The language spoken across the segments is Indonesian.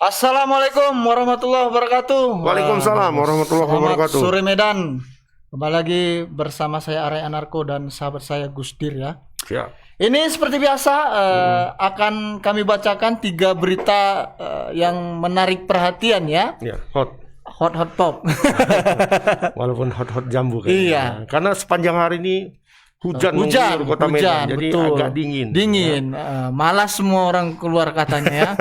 Assalamualaikum warahmatullahi wabarakatuh. Waalaikumsalam warahmatullahi wabarakatuh. Selamat sore Medan. Kembali lagi bersama saya Arya Anarko dan sahabat saya Gusdir ya. Siap. Ini seperti biasa akan kami bacakan 3 berita yang menarik perhatian ya. Ya, hot. Hot pop. Walaupun hot jambu kayaknya. Iya. Karena sepanjang hari ini hujan mengguyur kota Medan, jadi betul. agak dingin. Dingin, malas semua orang keluar katanya ya.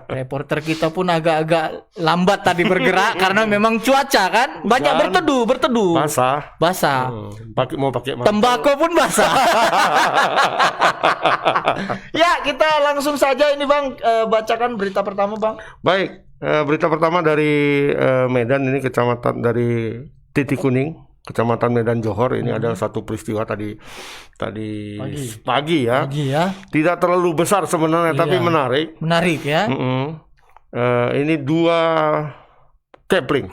Reporter kita pun agak-agak lambat tadi bergerak karena memang cuaca kan banyak berteduh. Basah. Mau pakai mantel. Tembakau pun basah. Ya, kita langsung saja ini Bang, bacakan berita pertama Bang. Baik, berita pertama dari Medan, ini kecamatan dari Titik Kuning. Kecamatan Medan Johor. Ini ada satu peristiwa tadi pagi ya. Tidak terlalu besar sebenarnya, tapi menarik. Menarik ya. Ini 2 Kepling.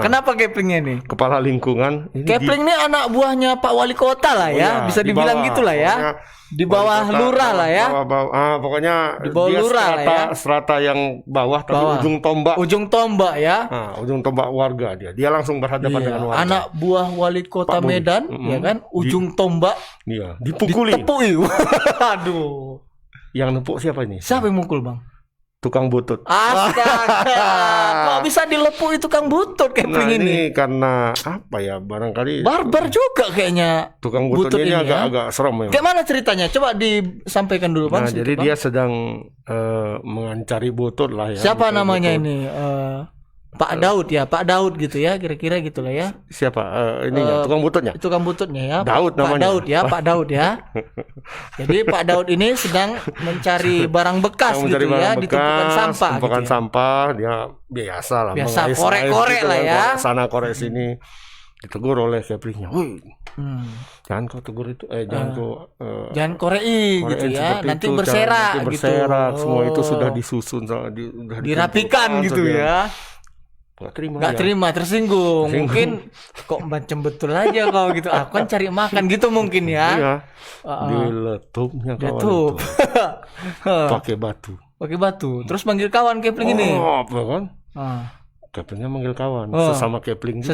Kenapa Keplingnya nih? Kepala lingkungan. Kepling ini anak buahnya Pak Wali Kota lah ya, bisa dibilang gitulah ya. Di bawah lurah lah ya. Pokoknya di bawah lurah lah ya. Strata yang bawah, tapi ujung tombak ya. Ujung tombak warga dia. Dia langsung berhadapan dengan warga. Anak buah Wali Kota Medan, ya kan? Ujung tombak. Iya, dipukuli. Ditepui. Aduh. Yang nepuk siapa ini? Siapa yang mukul, Bang? Tukang butut. Astaga. Kok bisa dilepui tukang butut Kepling ini? Karena apa ya? Barangkali barbar juga kayaknya. Tukang butut ini agak serem ya. Kayak mana ceritanya? Coba disampaikan dulu Bang. Nah, jadi dia sedang mengancari butut lah ya. Siapa namanya ini? Pak Daud ya, Pak Daud gitu ya, kira-kira gitulah ya. Siapa? Ininya, tukang bututnya? Tukang bututnya ya. Daud namanya. Pak Daud ya. Jadi Pak Daud ini sedang mencari barang bekas gitu ya, di tumpukan sampah. Tumpukan sampah, dia biasa lah. Biasa korek-korek lah ya. Sana korek sini. Ditegur oleh Keplingnya. Woi, jangan kau tegur itu, jangan korei gitu ya, nanti berserak gitu. Semua itu sudah disusun, dirapikan gitu ya. Gak terima, tersinggung. Mungkin kok macam betul aja kau gitu. Aku kan cari makan gitu mungkin ya. Iya. Diletupnya kawan. Pakai batu. Terus manggil kawan Kepling ini. Apa kan? Keplingnya manggil kawan. Sesama Kepling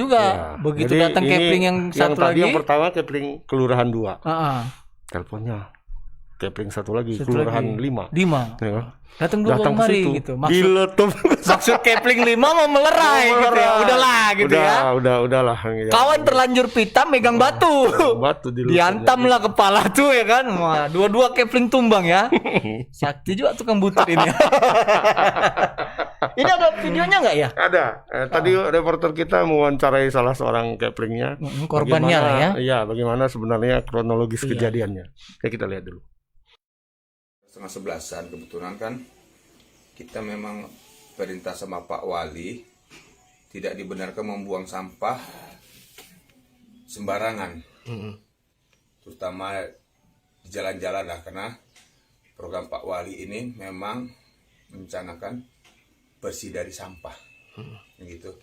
juga. Ya. Begitu jadi datang Kepling yang satu lagi. Yang pertama Kepling Kelurahan 2. Teleponnya Kepling satu lagi Kelurahan 5. Ya. Datang kemari gitu. Maksud Kepling 5 mau melerai gitu ya. Udahlah gitu ya. Udahlah. Kawan terlanjur pita megang batu. Diantam lah kepala tuh ya kan. Wah, dua-dua Kepling tumbang ya. Sakti juga tukang butut ini. Ini ada videonya nggak ya? Ada. Tadi reporter kita mewawancarai salah seorang Keplingnya. Korbannya lah ya. Iya, bagaimana sebenarnya kronologis kejadiannya. Ya, kita lihat dulu. 10:30 kebetulan kan kita memang perintah sama Pak Wali tidak dibenarkan membuang sampah sembarangan, terutama di jalan-jalan lah, karena program Pak Wali ini memang merencanakan bersih dari sampah, gitu.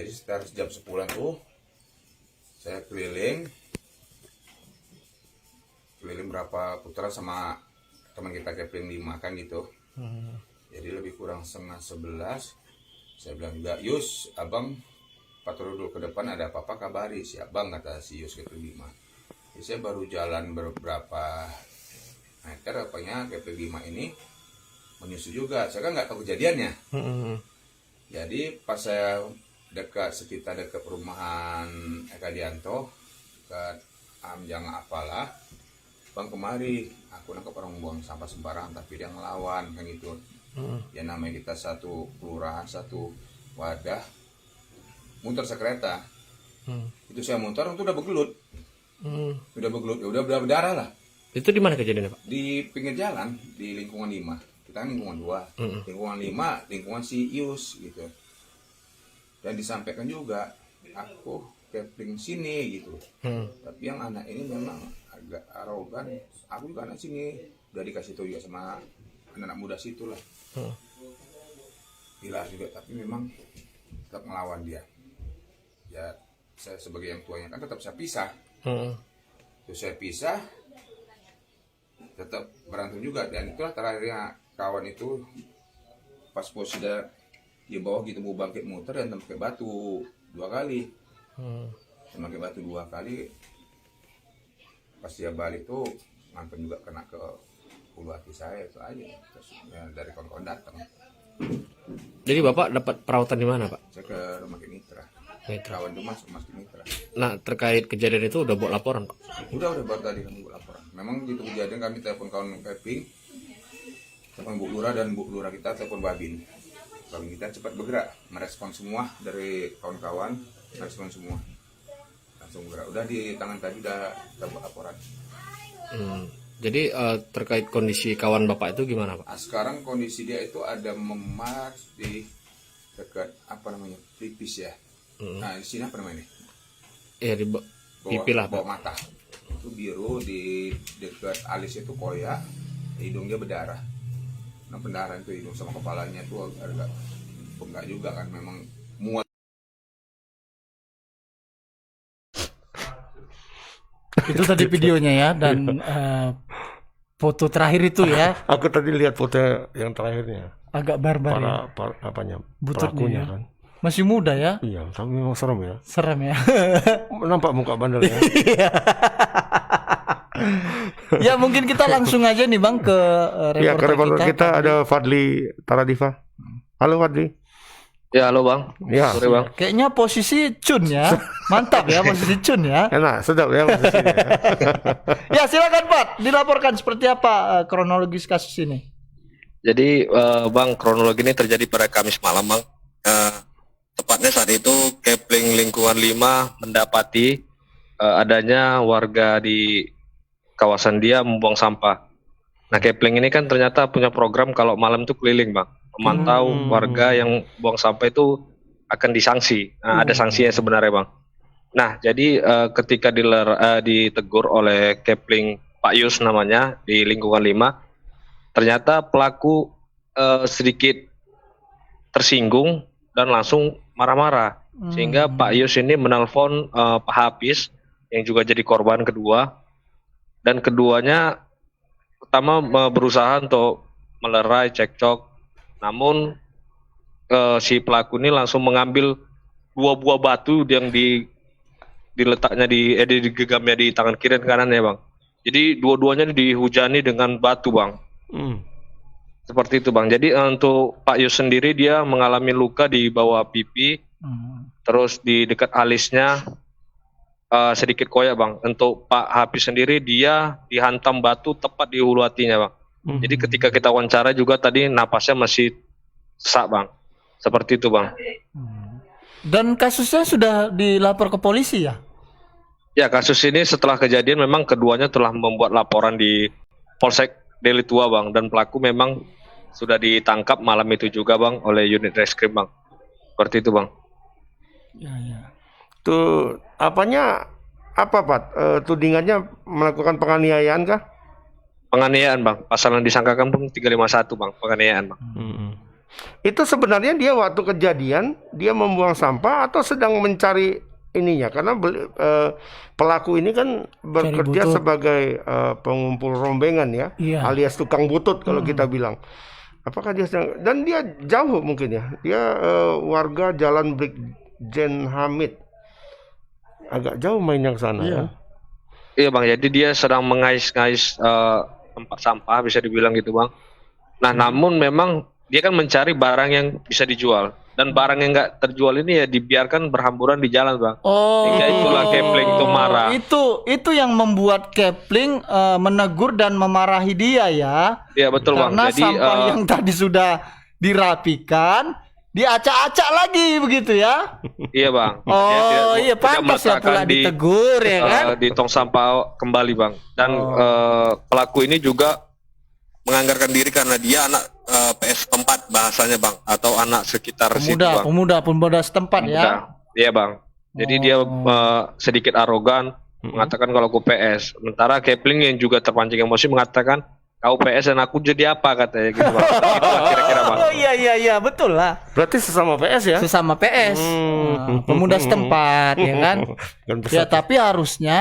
Jadi sekitar jam 10 tuh saya keliling berapa putaran sama teman kita Kepling 5 kan gitu. Jadi lebih kurang 10:30 saya bilang juga, Yus, abang patroli dulu ke depan, ada apa-apa kabari si abang, kata si Yus Kepling 5. Jadi saya baru jalan beberapa meter, apanya Kepling 5 ini menyusul juga. Saya kan nggak tahu kejadiannya. Jadi pas saya sekitar dekat perumahan Eka Dianto, dekat Amjang apalah, Bang, kemari aku nangkep orang buang sampah sembarangan tapi dia ngelawan kan gitu. Ya namanya kita satu kelurahan, satu wadah, muter sekereta. Itu saya muter itu udah begelut. Ya udah berdarah lah. Itu di mana kejadiannya, Pak? Di pinggir jalan, di lingkungan 5. Kita kan lingkungan 2. Lingkungan 5, lingkungan si Ius gitu. Dan disampaikan juga, aku Kepling sini gitu. Tapi yang anak ini memang agak arogan. Aku juga anak sini, udah dikasih tahu juga sama anak muda situ lah. Gila juga, tapi memang tetap melawan dia. Ya saya sebagai yang tuanya kan tetap saya pisah. Terus saya pisah, tetap berantem juga. Dan itulah terakhirnya kawan itu pas posisinya di bawah gitu mau bangkit muter dan pakai batu 2 kali. Pakai batu 2 kali. Pas dia balik tuh mampir juga kena ke ulu hati saya itu aja. Terus ya, dari kawan-kawan datang. Jadi Bapak dapat perawatan di mana, Pak? Saya ke rumah sakit Mitra. Kawan itu masuk rumah sakit Mitra. Nah, terkait kejadian itu udah buat laporan, Pak? Udah baru tadi kami buat laporan. Memang gitu kejadian kami telepon kawan camping, telepon Bu Lurah dan Bu Lurah kita telepon Babin. Babin kita cepat bergerak, merespon semua dari kawan-kawan, merespon semua. Langsung bergerak. Udah di tangan tadi udah kita buat laporan. Jadi terkait kondisi kawan Bapak itu gimana, Pak? Sekarang kondisi dia itu ada memar di dekat apa namanya pipis ya. Nah di sini apa namanya? Ya di pipi lah, bawah mata. Itu biru di dekat alis itu koyak, hidungnya berdarah. Nah pendarahan itu hidung sama kepalanya itu agak enggak juga kan memang mual. Itu tadi videonya ya dan foto terakhir itu ya. Aku tadi lihat foto yang terakhirnya. Agak barbar ya. Apanya? Bututnya Pelakunya ya. kan. Masih muda ya. Iya, tapi memang serem ya. Serem ya. Nampak muka bandel ya. Ya mungkin kita langsung aja nih Bang ke reporter kita ada Fadli Taradiva. Halo Fadli. Ya, halo Bang. Ya. Sore Bang. Kayaknya posisi Cun ya. Mantap ya posisi Cun ya. Enak, sedap ya posisinya. Ya silakan Pak, dilaporkan seperti apa kronologis kasus ini. Jadi Bang, kronologi ini terjadi pada Kamis malam, Bang. Tepatnya saat itu Kepling Lingkungan 5 mendapati adanya warga di kawasan dia membuang sampah. Nah, Kepling ini kan ternyata punya program kalau malam itu keliling, Bang. Memantau warga yang buang sampah itu akan disanksi. Nah, ada sanksinya sebenarnya, Bang. Nah, jadi ketika ditegur oleh Kepling Pak Yus namanya di Lingkungan 5, ternyata pelaku sedikit tersinggung dan langsung marah-marah. Sehingga Pak Yus ini menelpon Pak Hafiz yang juga jadi korban kedua. Dan keduanya pertama berusaha untuk melerai cekcok. Namun si pelaku ini langsung mengambil 2 buah batu yang diletaknya digegamnya di tangan kiri dan kanan ya Bang. Jadi dua-duanya dihujani dengan batu Bang. Seperti itu Bang. Jadi untuk Pak Yus sendiri dia mengalami luka di bawah pipi, terus di dekat alisnya sedikit koyak Bang. Untuk Pak Hafiz sendiri dia dihantam batu tepat di hulu hatinya Bang. Jadi ketika kita wawancara juga tadi napasnya masih sesak Bang. Seperti itu Bang. Dan kasusnya sudah dilapor ke polisi ya? Ya, kasus ini setelah kejadian memang keduanya telah membuat laporan di Polsek Deli Tua Bang. Dan pelaku memang sudah ditangkap malam itu juga Bang oleh unit reskrim Bang. Seperti itu Bang. Ya. Tuh apanya apa Pak? Tudingannya melakukan penganiayaan kah? Penganiayaan Bang. Pasal yang disangkakan Bang 351 Bang. Penganiayaan Bang. Itu sebenarnya dia waktu kejadian dia membuang sampah atau sedang mencari ininya karena pelaku ini kan bekerja sebagai pengumpul rombengan ya, alias tukang butut kalau kita bilang. Apakah dia sedang, dan dia jauh mungkin ya, dia warga Jalan Brigjen Hamid, agak jauh main yang sana ya. Iya Bang, jadi dia sedang mengais-ngais tempat sampah bisa dibilang gitu Bang. Nah namun memang dia kan mencari barang yang bisa dijual. Dan barang yang nggak terjual ini ya dibiarkan berhamburan di jalan Bang. Sehingga itulah Kepling itu marah. Itu yang membuat Kepling menegur dan memarahi dia ya. Iya betul Bang. Karena sampah yang tadi sudah dirapikan diacak-acak lagi begitu ya. Iya Bang. Iya pantas ya pula ditegur ya kan. Di tong sampah kembali Bang. Dan pelaku ini juga menganggarkan diri karena dia anak PS tempat bahasanya Bang, atau anak sekitar situ Bang. Pemuda setempat ya. Iya Bang. Jadi dia sedikit arogan mengatakan kalau aku PS. Sementara Kepling yang juga terpancing emosi mengatakan kau PS dan aku jadi apa katanya gitu Bang. Gitu kira-kira Bang. Oh iya betul lah. Berarti sesama PS ya? Sesama PS. Pemuda setempat ya kan. Ya tapi harusnya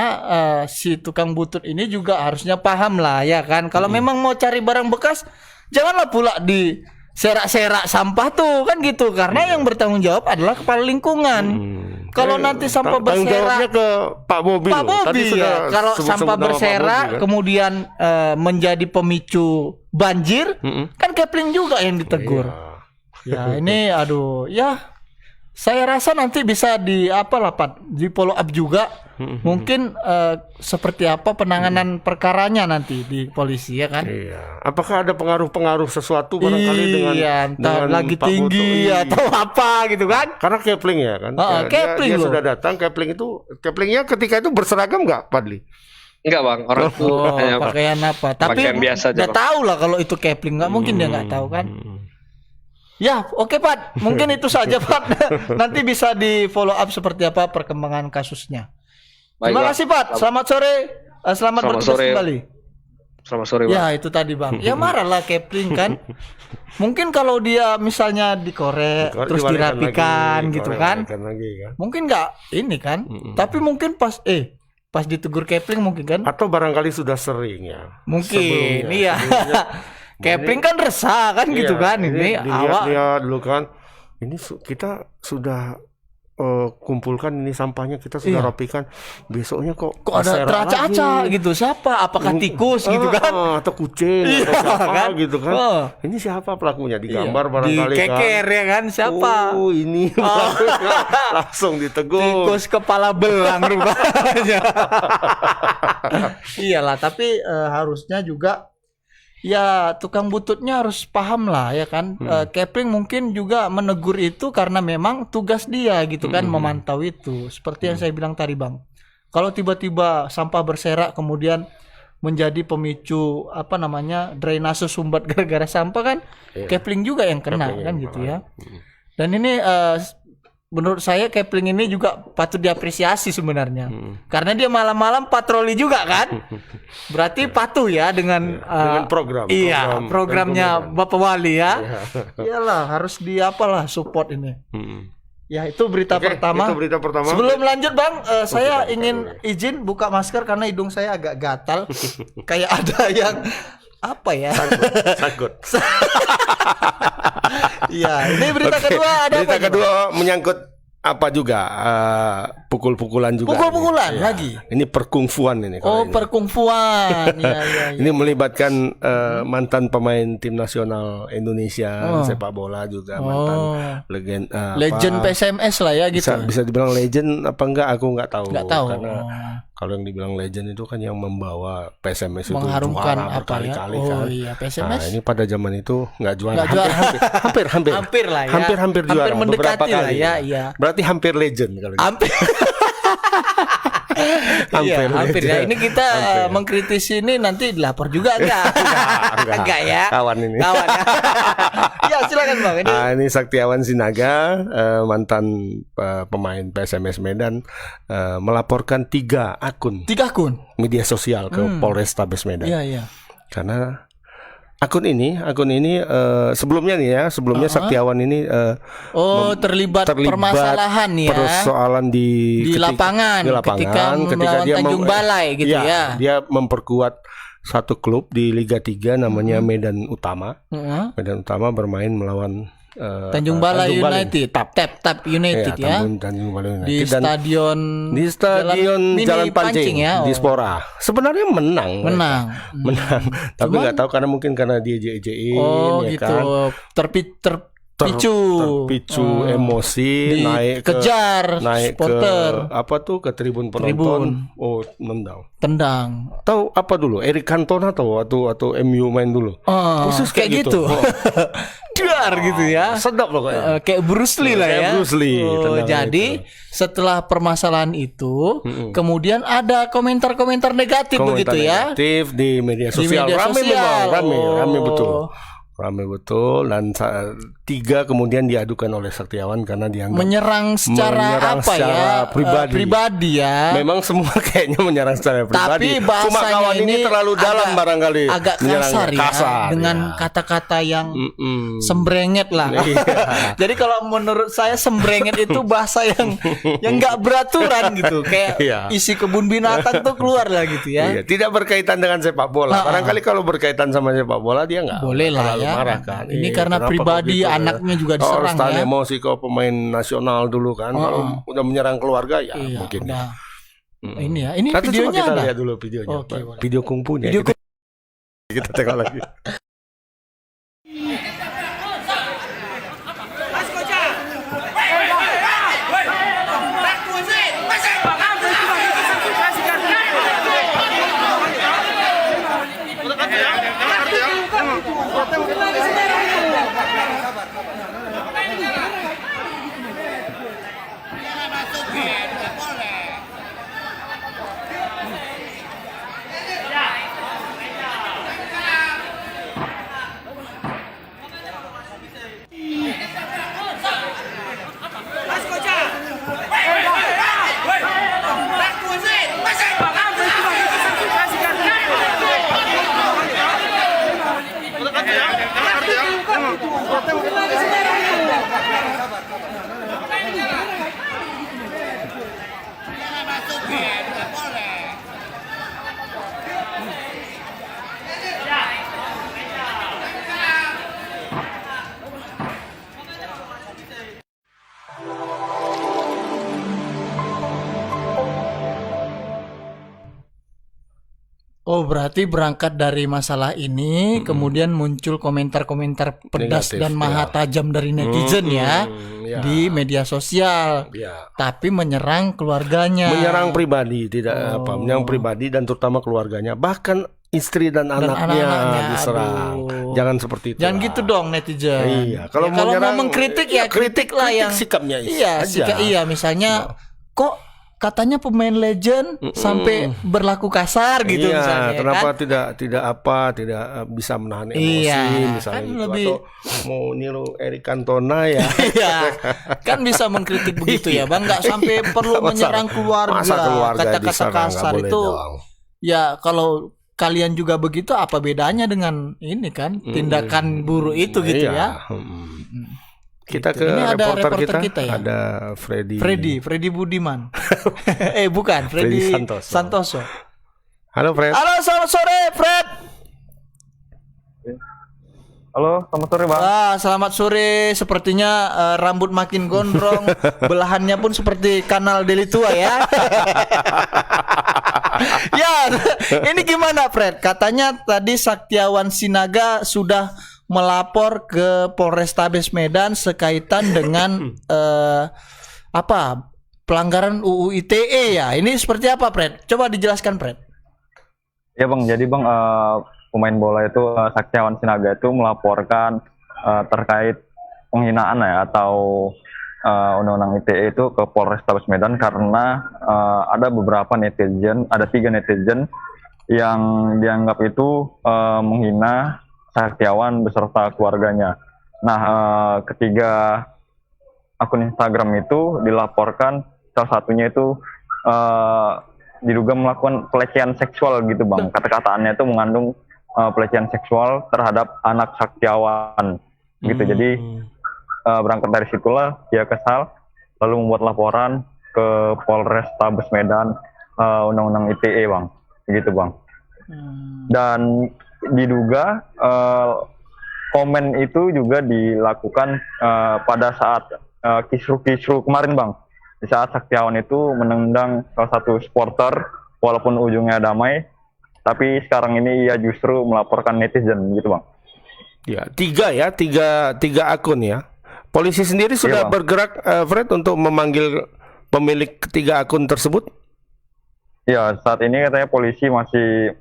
si tukang butut ini juga harusnya paham lah ya kan. Kalau memang mau cari barang bekas janganlah pula serak-serak sampah tuh kan gitu, karena yang bertanggung jawab adalah kepala lingkungan. Kalau nanti sampah berserak ke Pak Bobi. Ya. Kalau sampah berserak kemudian menjadi pemicu banjir, kan Kepling juga yang ditegur. Ya ini aduh ya. Saya rasa nanti bisa di follow up juga. Mungkin seperti apa penanganan perkaranya nanti di polisi ya kan? Iya. Apakah ada pengaruh sesuatu barangkali dengan lagi Pak tinggi atau apa gitu kan? Karena Kepling ya kan. Dia sudah datang. Keplingnya ketika itu berseragam nggak, Padli? Enggak bang, orang itu pakaian apa? Tapi udah tahu lah kalau itu Kepling, nggak mungkin dia nggak tahu kan? Ya, oke Pak. Mungkin itu saja Pak. Nanti bisa di follow up seperti apa perkembangan kasusnya. Terima kasih Pak. Selamat sore. Selamat bertugas kembali. Selamat sore Pak. Ya itu tadi Bang. Ya marahlah Kepling kan. Mungkin kalau dia misalnya dikorek terus dirapikan lagi, gitu kan. Mungkin nggak ini kan. Tapi mungkin pas ditegur Kepling mungkin kan. Atau barangkali sudah sering ya. Mungkin iya. Kepling kan resah kan gitu kan, ini awak lihat dulu kan, ini kita sudah kumpulkan ini sampahnya, kita sudah rapikan, besoknya kok ada teraca-aca gitu, siapa? Apakah tikus gitu kan? Atau kucing atau siapa kan? Gitu kan? Ini siapa pelakunya, digambar barangkali kan? Dikeker ya kan, siapa? Oh ini langsung ditegur. Tikus kepala belang rupanya. Iyalah, tapi harusnya juga. Ya tukang bututnya harus paham lah ya kan. Kepling mungkin juga menegur itu karena memang tugas dia gitu kan, memantau itu. Seperti yang saya bilang tadi Bang. Kalau tiba-tiba sampah berserak kemudian menjadi pemicu drainase sumbat gara-gara sampah kan, Kepling juga yang kena kan gitu ya. Dan ini menurut saya Kepling ini juga patut diapresiasi sebenarnya. Karena dia malam-malam patroli juga kan. Berarti patuh ya dengan program. Iya, programnya Bapak Wali ya. Iyalah, harus support ini. Ya, itu berita pertama. Itu berita pertama. Sebelum lanjut Bang, saya ingin izin buka masker karena hidung saya agak gatal. Kayak ada yang apa ya? Sangkut. Iya, ini berita kedua ada berita kedua menyangkut apa juga pukul-pukulan juga. Pukul-pukulan lagi. Ini perkungfuan ini. Perkungfuan. Ya. Ini melibatkan mantan pemain tim nasional Indonesia sepak bola juga, mantan legend PSMS lah ya gitu. Bisa dibilang legend apa enggak, aku enggak tahu. Karena kalau yang dibilang legend itu kan yang membawa PSMS itu mengharumkan juara berkali-kali kan. Iya, PSMS. Nah, ini pada zaman itu enggak juara. Hampir lah ya. Hampir juara. Hampir mendekati lah ya, iya. Berarti hampir legend kalau hampir. Hampir ya. Ini kita mengkritisi ini nanti dilapor juga enggak ya? Kawan ini. Ya, silakan Bang. Ini Saktiawan Sinaga, mantan pemain PSMS Medan, melaporkan 3 akun media sosial ke Polrestabes Medan. Iya. Karena akun ini sebelumnya Saktiawan ini terlibat permasalahan ya, persoalan di lapangan ketika dia Tanjung Balai gitu ya. Dia memperkuat satu klub di Liga 3 namanya Medan Utama. Medan Utama bermain melawan Tanjung Balai United, TAP United ya. Tanjung Balai United. Di stadion Jalan Pancing ya, di Spora. Sebenarnya menang. Tapi nggak tahu karena dia jejein gitu. Kan. Terpicu emosi, naik supporter. Ke tribun penonton. Tendang. Tahu apa dulu? Eric Cantona atau MU main dulu. Khusus kayak gitu. Dar gitu ya. Sedap loh kayak Bruce Lee lah ya. Bruce Lee. Jadi setelah permasalahan itu, kemudian ada komentar-komentar negatif begitu ya. Negatif di media sosial. Ramai betul. Dan 3 kemudian diadukan oleh Saktiawan karena dianggap menyerang secara pribadi ya. Memang semua kayaknya menyerang secara pribadi. Tapi bahasanya cuma kawan ini terlalu dalam barangkali. Agak kasar dengan kata-kata yang sembrenget lah. Jadi kalau menurut saya sembrenget itu bahasa yang nggak beraturan gitu. Kayak isi kebun binatang tuh keluar lah gitu ya. Tidak berkaitan dengan sepak bola. Barangkali kalau berkaitan sama sepak bola dia nggak boleh lah ya. ya. marah kan. Ini karena pribadi gitu, anaknya juga diserang harus tahan ya. emosi kok pemain nasional dulu kan. Kalau udah menyerang keluarga ya mungkin. Udah. Ini ya, ini Nanti videonya kita ada. lihat dulu videonya. Oke, video kungfunya. Kita tengok lagi. Oh, berarti berangkat dari masalah ini, kemudian muncul komentar-komentar pedas Negatif, dan maha tajam dari netizen ya di media sosial. Tapi menyerang keluarganya. Menyerang pribadi, tidak menyerang pribadi dan terutama keluarganya. Bahkan istri dan anaknya diserang. Jangan seperti itu. Jangan gitu dong netizen. Iya, kalau mau menyerang, mengkritik ya kritik lah yang sikapnya iya, misalnya kok katanya pemain legend sampai berlaku kasar gitu misalnya. Kenapa kan? tidak bisa menahan emosi misalnya kan gitu. lebih... Atau mau niru Eric Cantona ya. Iya. Kan bisa mengkritik begitu ya, Bang. Nggak sampai perlu menyerang keluarga. Kata-kata kasar itu dong. Ya kalau kalian juga begitu, apa bedanya dengan ini kan tindakan buruk itu gitu ya? Kita gitu. ke Ini ada reporter kita ya? Ada Freddy Budiman. Bukan Freddy Santoso. Halo Fred. Halo, selamat sore Fred. Halo, selamat sore Bang. Selamat sore. Sepertinya rambut makin gondrong, belahannya pun seperti kanal Deli Tua ya. Ya, ini gimana Fred? Katanya tadi Saktiawan Sinaga sudah melapor ke Polrestabes Medan sekaitan dengan pelanggaran UU ITE ya. Ini seperti apa Fred? Coba dijelaskan Fred. Ya Bang, jadi Bang pemain bola itu Saktiawan Sinaga itu melaporkan terkait penghinaan ya atau undang-undang ITE itu ke Polrestabes Medan karena ada beberapa netizen, ada 3 netizen yang dianggap itu menghina Saktiawan beserta keluarganya. Nah, ketiga akun Instagram itu dilaporkan, salah satunya itu diduga melakukan pelecehan seksual gitu Bang. Kata-kataannya itu mengandung pelecehan seksual terhadap anak Saktiawan gitu. Jadi berangkat dari situlah dia kesal, lalu membuat laporan ke Polrestabes Medan undang-undang ITE Bang, gitu Bang. Dan diduga komen itu juga dilakukan pada saat kisruh-kisruh kemarin Bang, di saat Saktiawan itu menendang salah satu supporter walaupun ujungnya damai, tapi sekarang ini ia justru melaporkan netizen gitu Bang. Ya, tiga akun ya. Polisi sendiri sudah bergerak Fred untuk memanggil pemilik ketiga akun tersebut? Ya, saat ini katanya polisi masih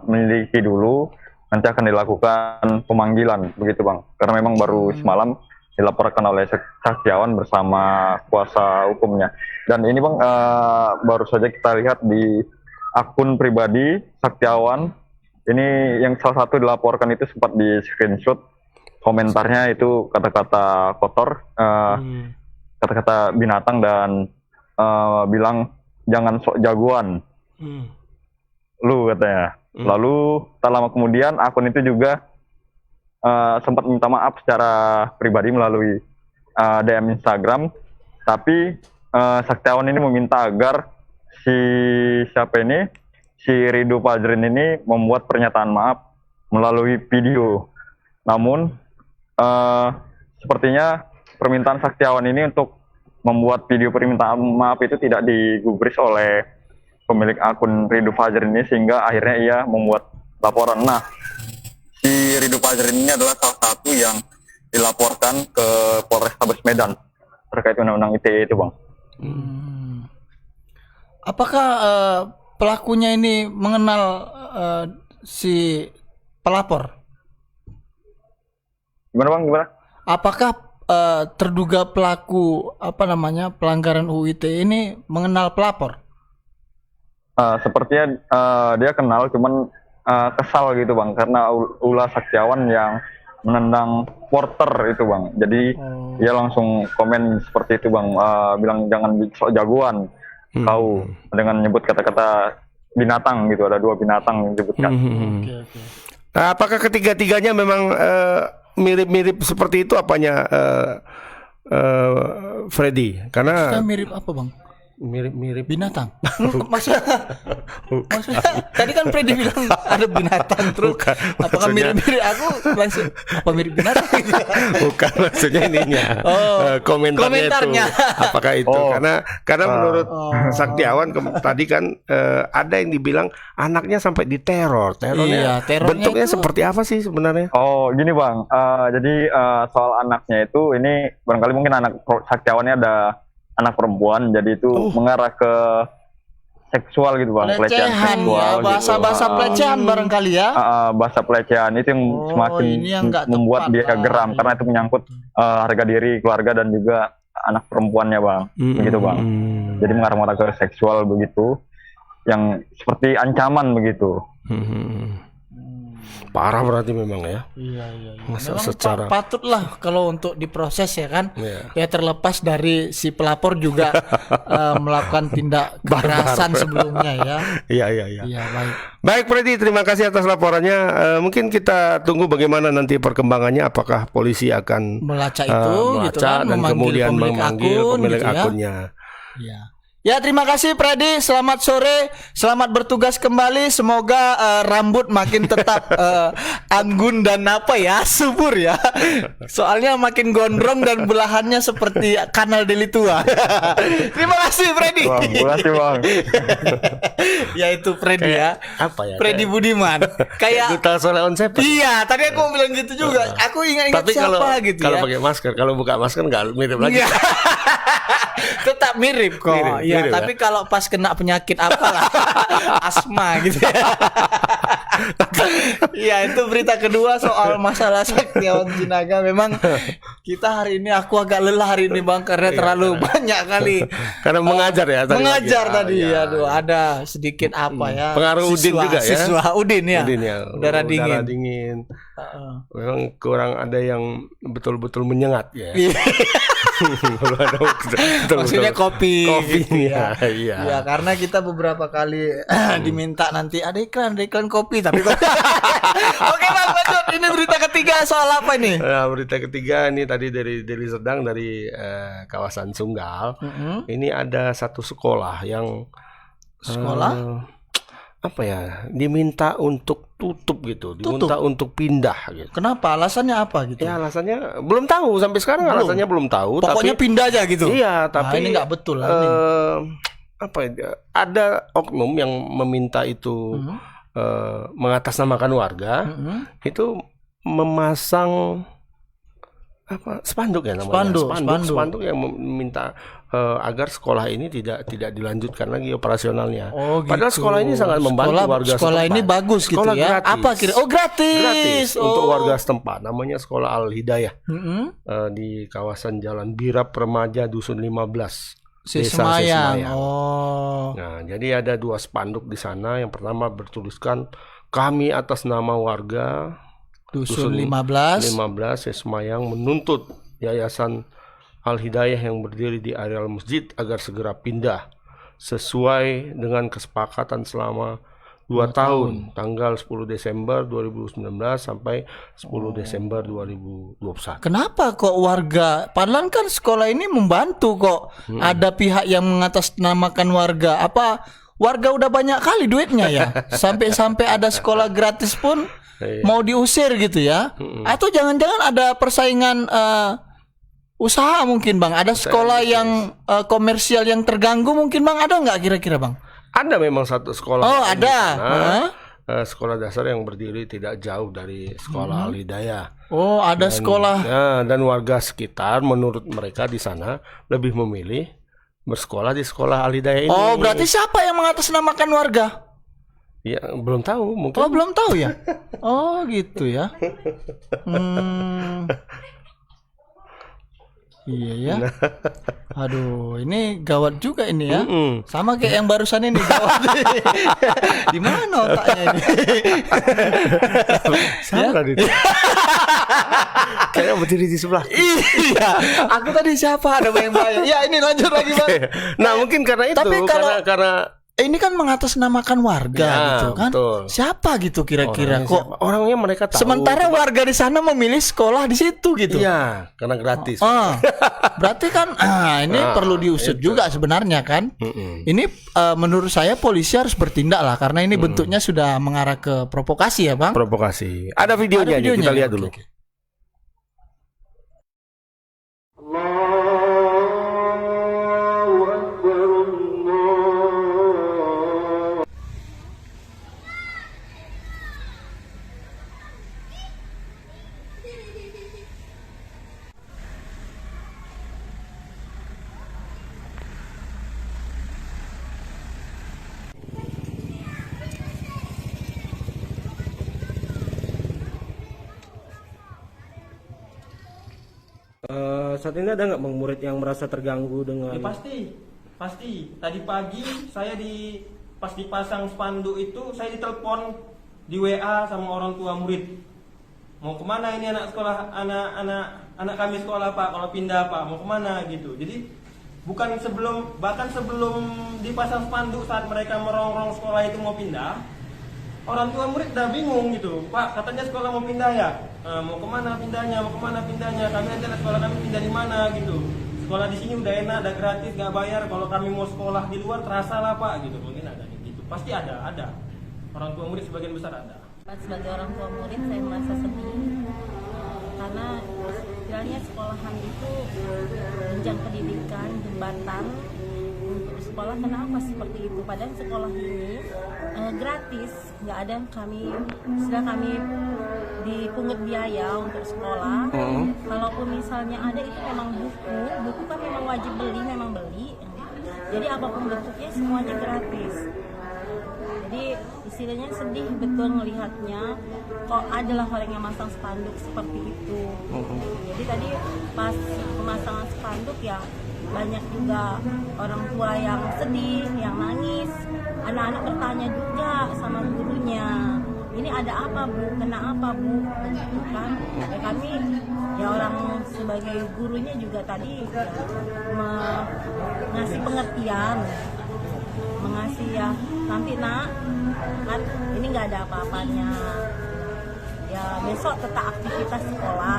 menyelidiki dulu, nanti akan dilakukan pemanggilan begitu Bang. Karena memang baru semalam dilaporkan oleh Saktiawan bersama kuasa hukumnya. Dan ini Bang baru saja kita lihat di akun pribadi Saktiawan. Ini yang salah satu dilaporkan itu sempat di screenshot komentarnya itu kata-kata kotor, kata-kata binatang dan bilang jangan sok jagoan. Lu katanya. Lalu tak lama kemudian akun itu juga sempat minta maaf secara pribadi melalui DM Instagram, tapi Saktiawan ini meminta agar si Rido Fajrin ini membuat pernyataan maaf melalui video Namun sepertinya permintaan Saktiawan ini untuk membuat video permintaan maaf itu tidak digubris oleh pemilik akun Ridho Fajar ini, sehingga akhirnya ia membuat laporan. Nah, si Ridho Fajar ini adalah salah satu yang dilaporkan ke Polrestabes Medan terkait undang-undang ITE itu, Bang. Apakah pelakunya ini mengenal si pelapor? Gimana, Bang? Gimana? Apakah terduga pelaku pelanggaran UU ITE ini mengenal pelapor? Sepertinya dia kenal, cuman kesal gitu, Bang, karena ulah Saktiawan yang menendang porter itu, Bang. Jadi dia langsung komen seperti itu, Bang, bilang jangan sok jagoan kau, dengan nyebut kata-kata binatang gitu, ada 2 binatang yang disebutkan. Okay. Apakah ketiga-tiganya memang mirip-mirip seperti itu apanya, Freddy? Karena mirip apa, Bang? Mirip-mirip binatang. Maksudnya tadi kan Freddy bilang ada binatang terus. Bukan, apakah mirip-mirip? Aku langsung apa mirip binatang? Bukan, maksudnya ininya. Komentarnya. Apakah itu? Karena menurut Saktiawan tadi kan ada yang dibilang anaknya sampai diteror. Terornya bentuknya itu seperti apa sih sebenarnya? Oh, gini, Bang. Jadi soal anaknya itu, ini barangkali mungkin anak Saktiawannya ada anak perempuan, jadi itu mengarah ke seksual gitu, Bang, pelecehan seksual, bahasa pelecehan barangkali ya. Bahasa pelecehan itu yang semakin membuat dia geram, karena itu menyangkut harga diri keluarga dan juga anak perempuannya, Bang. Begitu, Bang. Jadi mengarah ke seksual begitu, yang seperti ancaman begitu. Parah berarti memang ya. Iya. Memang secara patutlah kalau untuk diproses ya kan. Ya terlepas dari si pelapor juga melakukan tindak kekerasan sebelumnya ya. Iya, baik Freddy, terima kasih atas laporannya. Mungkin kita tunggu bagaimana nanti perkembangannya, apakah polisi akan melacak itu gitu kan, dan kemudian memanggil pemilik gitu akunnya. Iya. Ya, terima kasih Freddy, selamat sore, selamat bertugas kembali. Semoga rambut makin tetap anggun dan subur ya. Soalnya makin gondrong dan belahannya seperti kanal Deli Tua. Terima kasih Freddy. Terima kasih, Bang. Ya itu Freddy ya. Apa ya? Freddy Budiman. Kayak Duta Soleon Sepa. Iya, tadi aku mau bilang gitu juga. Aku ingat siapa gitu kalau ya. Kalau pakai masker, kalau buka masker enggak mirip lagi. Tetap mirip kok. Mirip, tapi kalau pas kena penyakit apalah asma gitu ya. Ya, itu berita kedua soal masalah Saktiawan Sinaga. Memang kita hari ini aku agak lelah hari ini, Bang, karena terlalu banyak kali. Karena mengajar ya tadi. Mengajar tadi ya. Aduh, ada sedikit pengaruh Udin juga ya. Siswa Udin ya. Udara dingin. Memang kurang ada yang betul-betul menyengat ya. Maksudnya kopinya. Iya. Ya, karena kita beberapa kali diminta nanti ada iklan kopi tapi Oke, Bang, lanjut. Ini berita ketiga soal apa ini? Berita ketiga ini tadi dari Serdang, dari kawasan Sunggal. Ini ada satu sekolah yang diminta untuk tutup gitu, diminta untuk pindah gitu. Kenapa? Alasannya apa gitu? Ya, alasannya belum tahu sampai sekarang. Alasannya belum tahu. Pokoknya pindah aja gitu. Iya, tapi ini nggak betul lah. Ada oknum yang meminta itu mengatasnamakan warga, itu memasang spanduk ya namanya. Spanduk yang meminta agar sekolah ini tidak dilanjutkan lagi operasionalnya. Gitu. Padahal sekolah ini sangat membantu warga setempat. Sekolah ini bagus gitu ya. Gratis. Apa kira? Gratis untuk warga setempat. Namanya Sekolah Al Hidayah. Di kawasan Jalan Birap Remaja Dusun 15. Desa Semayang. Nah, jadi ada 2 spanduk di sana. Yang pertama bertuliskan, kami atas nama warga Dusun 15 Semayang menuntut Yayasan Al-Hidayah yang berdiri di areal masjid agar segera pindah sesuai dengan kesepakatan selama 2 tahun, tanggal 10 Desember 2019 sampai 10 Desember 2021. Kenapa kok warga, padahal kan sekolah ini membantu kok, ada pihak yang mengatasnamakan warga? Apa warga udah banyak kali duitnya ya? Sampai ada sekolah gratis pun mau diusir gitu ya. Atau jangan-jangan ada persaingan usaha mungkin Bang. Ada sekolah yang komersial yang terganggu mungkin Bang, ada nggak kira-kira Bang? Ada memang satu sekolah. Oh ada. Sekolah dasar yang berdiri tidak jauh dari sekolah Al-Hidayah. Oh ada sekolah. Ya, dan warga sekitar menurut mereka di sana lebih memilih bersekolah di sekolah Al-Hidayah ini. Oh berarti siapa yang mengatasnamakan warga? Ya belum tahu mungkin. Oh belum tahu ya. Oh gitu ya. Iya ya. Aduh, ini gawat juga ini ya. Sama kayak yang barusan ini gawat. Di mana otaknya ini? Siapa itu? Kayak berdiri di sebelah. Iya. Aku tadi siapa? Ada bayang-bayang. Ya, ini lanjut lagi, Bang. Nah, mungkin karena itu. Tapi kalau karena ini kan mengatasnamakan warga ya, gitu kan. Betul. Siapa gitu kira-kira kok orangnya mereka tahu. Sementara warga di sana memilih sekolah di situ gitu. Iya, karena gratis. Berarti kan ini perlu diusut juga sebenarnya kan. Ini menurut saya polisi harus bertindak lah karena ini bentuknya sudah mengarah ke provokasi ya, Bang. Provokasi. Ada videonya, kita lihat dulu. Okay. Saat ini ada nggak Bang murid yang merasa terganggu dengan? Ya, pasti. Tadi pagi saya pas dipasang spanduk itu saya ditelepon di WA sama orang tua murid. Mau kemana ini anak sekolah, anak kami sekolah Pak, kalau pindah Pak, mau kemana gitu. Jadi bahkan sebelum dipasang spanduk saat mereka merongrong sekolah itu mau pindah, orang tua murid udah bingung gitu. Pak, katanya sekolah mau pindah ya? Mau kemana pindahnya? Kami nanti anak sekolah kami pindah di mana gitu. Sekolah di sini udah enak, udah gratis, nggak bayar. Kalau kami mau sekolah di luar terasa lah Pak gitu. Mungkin ada gitu. Pasti ada. Orang tua murid sebagian besar ada. Sebagai orang tua murid saya merasa sedih karena istilahnya sekolahan itu jenjang pendidikan, jembatan untuk sekolah. Kenapa seperti itu? Padahal sekolah ini gratis, nggak ada kami dipungut biaya untuk sekolah. Kalaupun misalnya ada itu memang buku kan memang wajib beli. Jadi apapun bentuknya semuanya gratis. Jadi istilahnya sedih betul melihatnya kok adalah orang yang masang spanduk seperti itu. Jadi tadi pas pemasangan spanduk ya banyak juga orang tua yang sedih, yang nangis. Anak-anak bertanya juga sama gurunya, ini ada apa Bu? Kena apa Bu? Gitu kan? Ya kami ya orang sebagai gurunya juga tadi ya, ngasih pengertian, mengasih ya nanti nak kan ini nggak ada apa-apanya. Ya besok tetap aktivitas sekolah.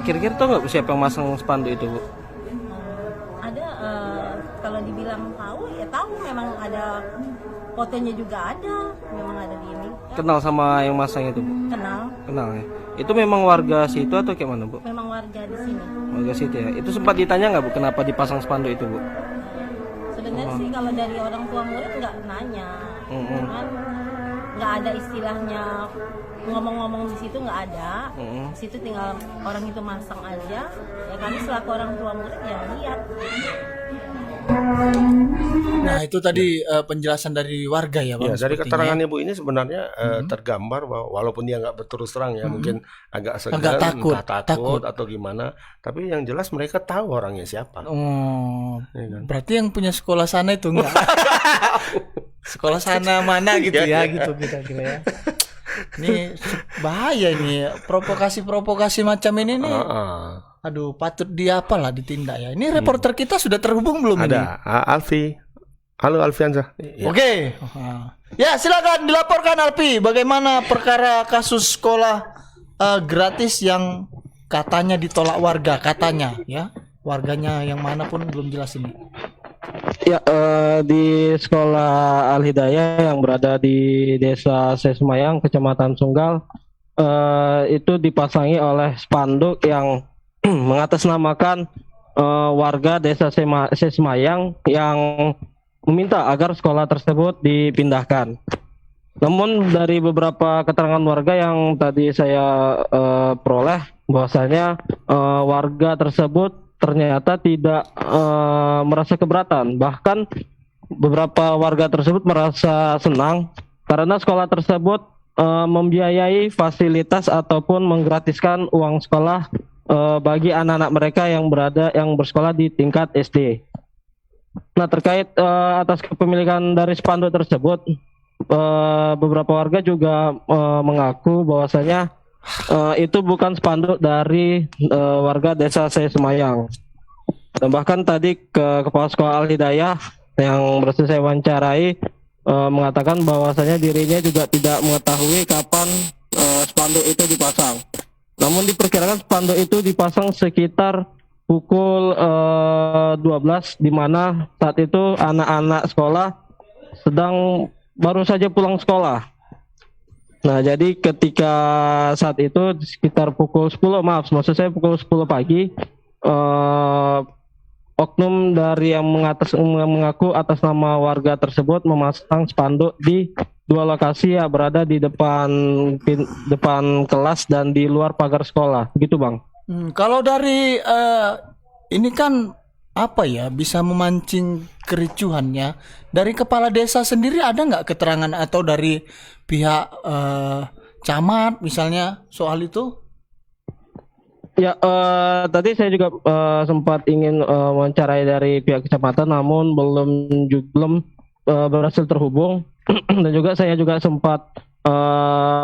Kira-kira tau nggak siapa yang masang spanduk itu Bu? Ada kalau dibilang tahu ya tahu, memang ada fotonya juga ada, memang ada di ini. Ya. Kenal sama yang masang itu Bu? Kenal Ya. Itu memang warga situ atau kayak mana Bu? Memang warga di sini. Warga situ ya. Itu sempat ditanya nggak Bu kenapa dipasang spanduk itu Bu? Sebenarnya sih kalau dari orang tua murid nggak nanya, kan nggak ada istilahnya ngomong-ngomong di situ, nggak ada. Di situ tinggal orang itu masang aja. Ya kami selaku orang tua murid ya lihat. Nah itu tadi penjelasan dari warga ya Bang. Ya, dari keterangan Ibu ini sebenarnya tergambar bahwa walaupun dia nggak berterus terang ya mungkin agak segan, takut atau gimana, tapi yang jelas mereka tahu orangnya siapa. Ya kan? Berarti yang punya sekolah sana itu enggak? Sekolah sana mana gitu ya gitu kira-kira ya. Ini bahaya ini provokasi macam ini nih. Aduh, patut diapalah ditindak ya. Ini reporter kita sudah terhubung belum ini? Ada, Alfi. Halo Alfianza. Ya. Oke. Ya, silakan dilaporkan Alfi. Bagaimana perkara kasus sekolah gratis yang katanya ditolak warga, katanya ya. Warganya yang mana pun belum jelas ini. Ya, di sekolah Al Hidayah yang berada di Desa Sesemayang, Kecamatan Sunggal, itu dipasangi oleh spanduk yang mengatasnamakan warga Desa Sesemayang yang meminta agar sekolah tersebut dipindahkan. Namun dari beberapa keterangan warga yang tadi saya peroleh, bahwasanya warga tersebut ternyata tidak merasa keberatan. Bahkan beberapa warga tersebut merasa senang karena sekolah tersebut membiayai fasilitas ataupun menggratiskan uang sekolah bagi anak-anak mereka yang bersekolah di tingkat SD. Nah, terkait atas kepemilikan dari spanduk tersebut, beberapa warga juga mengaku bahwasanya itu bukan spanduk dari warga Desa Sesemayang. Dan bahkan tadi Kepala Sekolah Al Hidayah yang berhasil saya wawancarai mengatakan bahwasanya dirinya juga tidak mengetahui kapan spanduk itu dipasang. Namun diperkirakan spanduk itu dipasang sekitar pukul 12, di mana saat itu anak-anak sekolah baru saja pulang sekolah. Nah, jadi ketika saat itu sekitar pukul 10 pagi, oknum dari yang mengaku atas nama warga tersebut memasang spanduk di dua lokasi yang berada di depan kelas dan di luar pagar sekolah. Begitu, Bang. Kalau dari ini kan apa ya, bisa memancing kericuhannya. Dari kepala desa sendiri ada nggak keterangan atau dari pihak camat misalnya soal itu? Ya, tadi saya juga sempat ingin wawancarai dari pihak kecamatan, namun belum berhasil terhubung. Dan juga saya juga sempat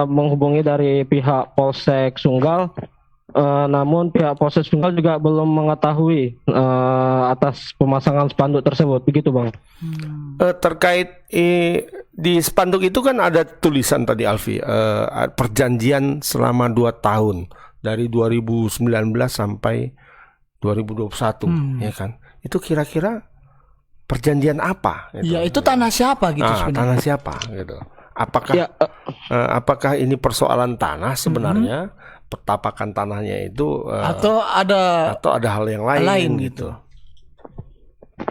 menghubungi dari pihak Polsek Sunggal. Namun pihak Polsek Sunggal juga belum mengetahui atas pemasangan spanduk tersebut. Begitu, Bang. Terkait di spanduk itu kan ada tulisan tadi, Alfi, perjanjian selama 2 tahun dari 2019 sampai 2021, ya kan? Itu kira-kira perjanjian apa? Gitu. Ya, itu tanah siapa gitu sebenarnya? Tanah siapa gitu. Apakah ini persoalan tanah sebenarnya? Petapakan tanahnya itu atau ada hal yang lain gitu.